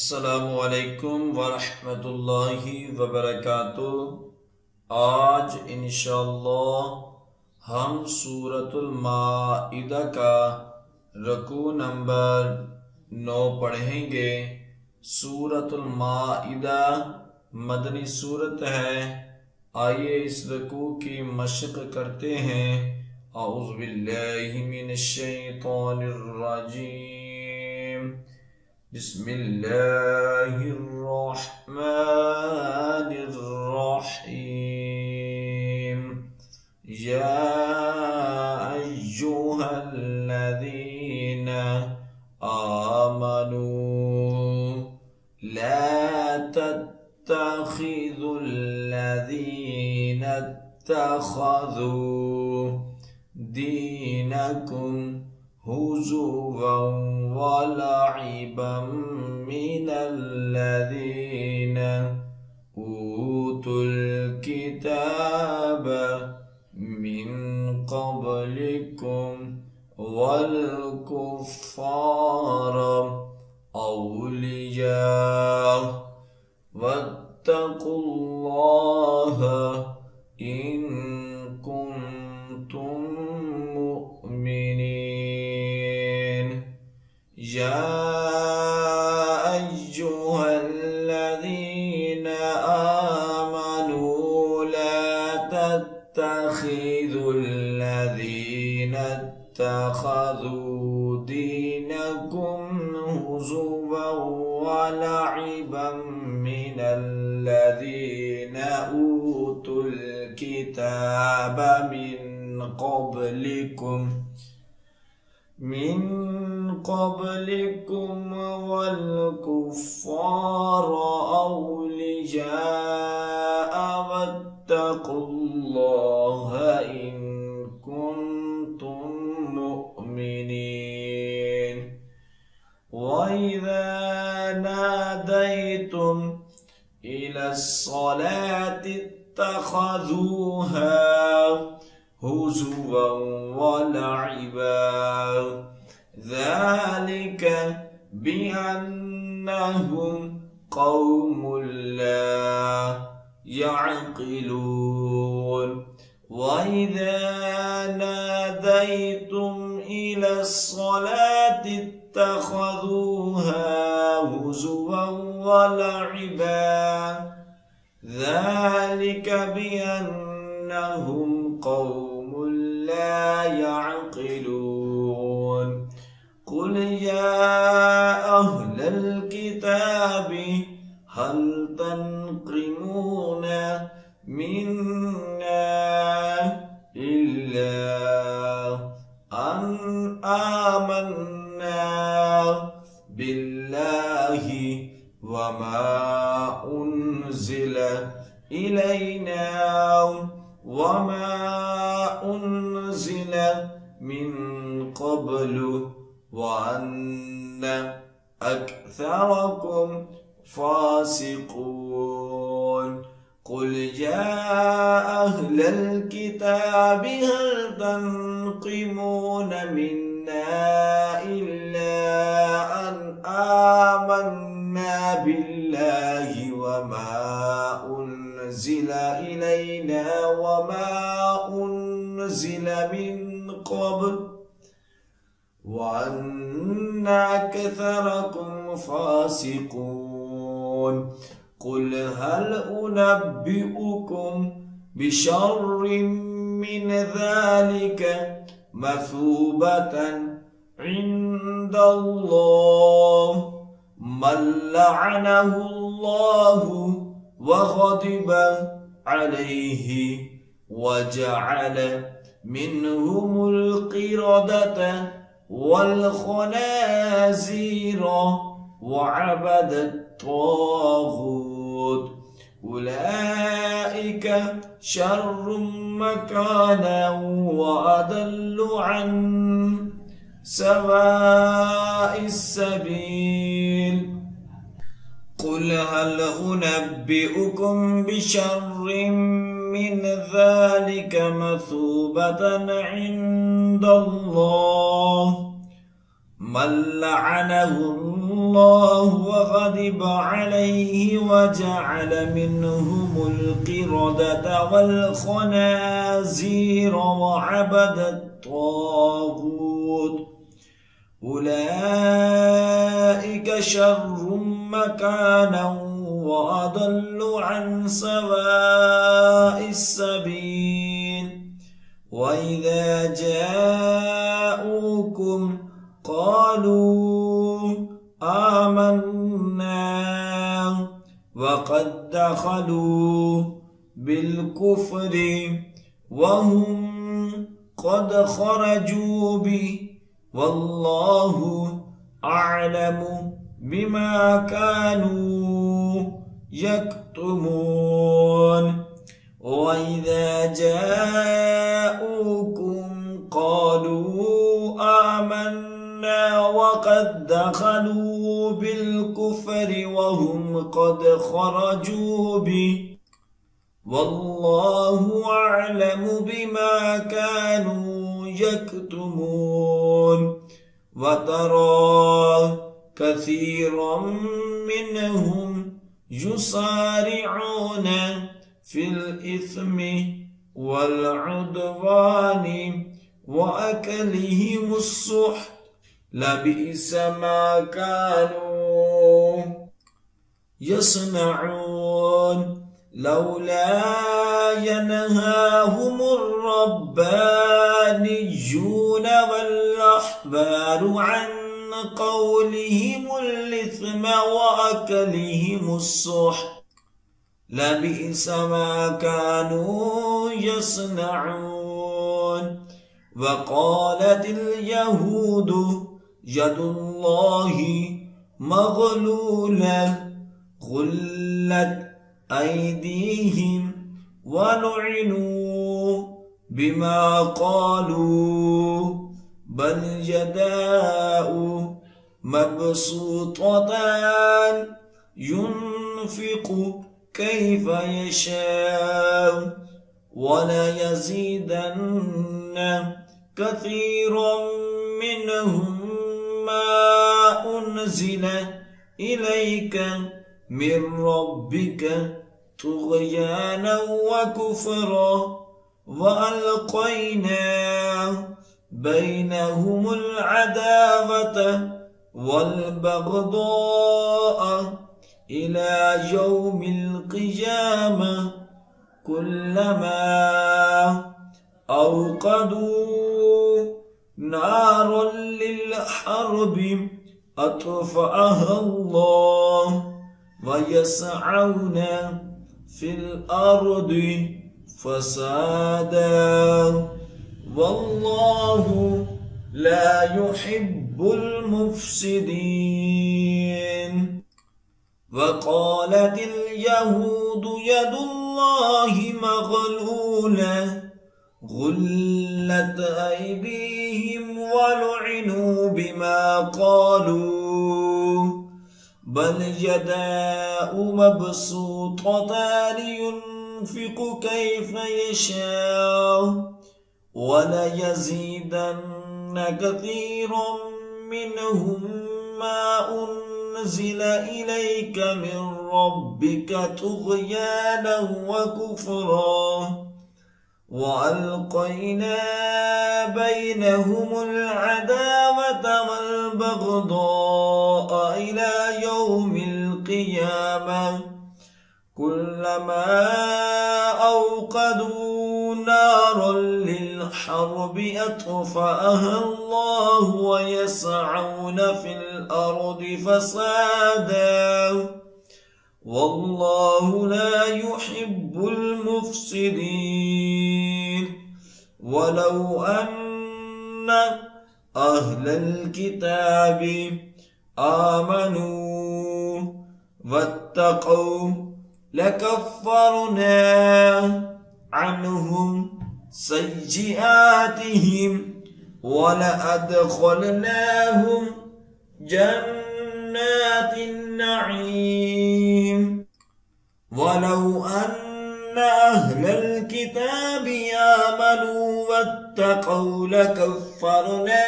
अस्सलामुअलैकुम वरहमतुल्लाहि वबरकातुह। आज इंशाअल्लाह हम सूरतुल माइदा का रकू नंबर 9 पढ़ेंगे। सूरतुल माइदा मदनी सूरत है। आइए इस रकू की मशक करते हैं। औज़ु बिल्लाहि मिनश शैतानिर रजीम। बिस्मिल्लाहिर्रहमानिर्रहीम। या अय्युहल्लज़ीना आमनू ला तत्तखिज़ुल्लज़ीना इत्तखज़ू दीनकुम हुज़ुवन व लइबन मिनल्लज़ीना ऊतुल किताब मिन क़ब्लिकुम वल कुफ़्फ़ार औलिया वत्तक़ुल्लाह इन कुन्तुम मुमिनीन। या अय्युहल्लज़ीना आमनू ला तत्तखिज़ुल्लज़ीना इत्तखज़ू दीनकुम हुज़ुवन व लइबन मिनल्लज़ीना ऊतुल किताब मिन क़ब्लिकुम वल कुफ़्फ़ार औलिया वत्तक़ुल्लाह इन कुन्तुम मुमिनीन। वइज़ा नादैतुम इलस्सलाति इत्तखज़ूहा हुज़ुवन व लइबा ज़ालिक बिअन्नहुम क़ौमुन ला यअक़िलून। वइज़ा नादैतुम इलस्सलाति इत्तखज़ूहा हुज़ुवन व लइबा ذلك بأنهم قوم لا يعقلون। قل يا أهل الكتاب هل تنقمون منا إلا أن آمنا بالله وما أنزل إلينا وما أنزل من قبل وأن أكثركم فاسقون। قل يا أهل الكتاب هل تنقمون منا إلا أن آمنا بالله وما أنزل إلينا وما أنزل من قبل وأن أكثركم فاسقون۔ قل هل أنبئكم بشر من ذلك مثوبة عند الله من لعنه الله وغضب عليه وجعل منهم القردة والخنازير وعبد الطاغوت أولئك شر مكانا وأضل عن سواء السبيل۔ قل هل أنبئكم بشر من ذلك مثوبة عند الله من لعنه الله وغضب عليه وجعل منهم القردة والخنازير وعبد الطاغوت أولئك شر مكانا وأضل عن سواء السبيل وإذا جاءوكم قالوا آمنا وقد دخلوا بالكفر وهم قد خرجوا به والله أعلم بما كانوا يكتمون وإذا جاءوكم قالوا آمنا وقد دخلوا بالكفر وهم قد خرجوا به والله أعلم بما كانوا يكتمون وترى كثيرا منهم يسارعون في الإثم والعدوان وأكلهم السحت لبئس ما كانوا يصنعون لولا ينهاهم الربانيون والأحبار عن قولهم الإثم وأكلهم السحت لبئس ما كانوا يصنعون وقالت اليهود يد الله مغلولة غلت أيديهم ولعنوا بما قالوا بل يداه مبسوطتان ينفق كيف يشاء وليزيدن كثيرا منهم ما أنزل إليك من ربك طغيانا وكفرا وألقينا بينهم العداوة والبغضاء إلى يوم القيامة كلما أوقدوا نارا للحرب أطفأها الله ويسعون في الأرض فسادا والله لا يحب المفسدين وقالت اليهود يد الله مغلولة غلت أيديهم ولعنوا بما قالوا بل يداه مبسوطتان ينفق كيف يشاء وليزيدن كثيرا منهم ما أنزل إليك من ربك طغيانا وكفرا وألقينا بينهم العداوة والبغضاء إلى يوم القيامة كلما أوقدوا نارا للحرب أطفأها الله ويسعون في الأرض فسادا والله لا يحب المفسدين ولو أن أهل الكتاب آمنوا واتقوا لكفرنا عنهم سيئاتهم ولأدخلناهم جنات النعيم ولو أن أهل الكتاب آمنوا واتقوا इत्तक़ौ लकफ़्फ़रना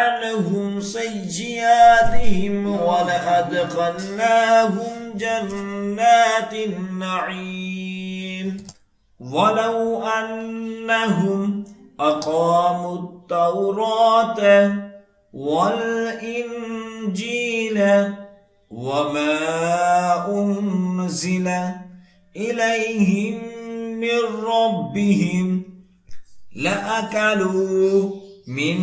अन्हुम सय्यिआतिहिम वलअदख़लनाहुम जन्नातिन नईम वलौ अन्नहुम अक़ामुत तौरात वल इंजील वमा उन्ज़िल इलैहिम मिर रब्बिहिम लअकलू मिन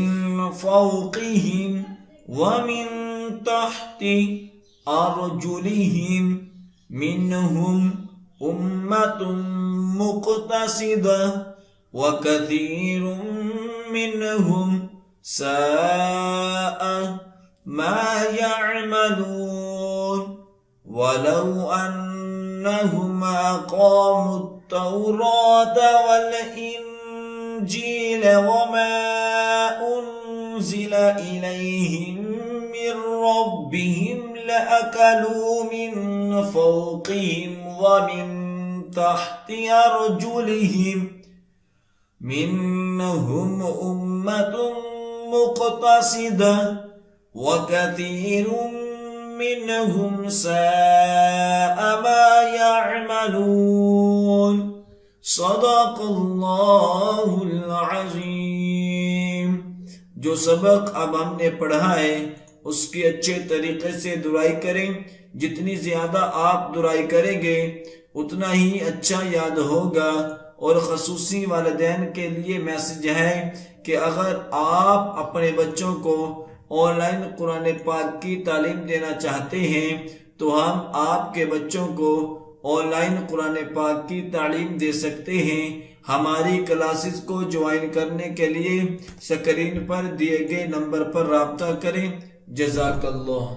फ़ौक़िहिम व मिन तहति अर्जुलिहिम मिनहुम उम्मतुम मुक़तसिदा व कसीरुम मिनहुम साअ मा यअमलून वलौ अन्नहुम अक़ामुत तौरात वल इंजील वमा उन्ज़िल इलैहिम मिर रब्बिहिम लअकलू मिन फ़ौक़िहिम व मिन तहति अर्जुलिहिम मिनहुम उम्मतुम मुक़तसिदा व कसीरुम मिनहुम साअ मा यअमलून सदक़ल्लाहुल अज़ीम। जो सबक अब हमने पढ़ा है उसकी अच्छे तरीके से दुराई करें। जितनी ज्यादा आप दुराई करेंगे उतना ही अच्छा याद होगा। और खसूसी वालिदैन के लिए मैसेज है कि अगर आप अपने बच्चों को ऑनलाइन कुरान पाक की तालीम देना चाहते हैं तो हम आपके बच्चों को ऑनलाइन कुरान पाक की तालीम दे सकते हैं। हमारी क्लासेस को ज्वाइन करने के लिए स्क्रीन पर दिए गए नंबर पर राब्ता करें। जज़ाकल्लाह।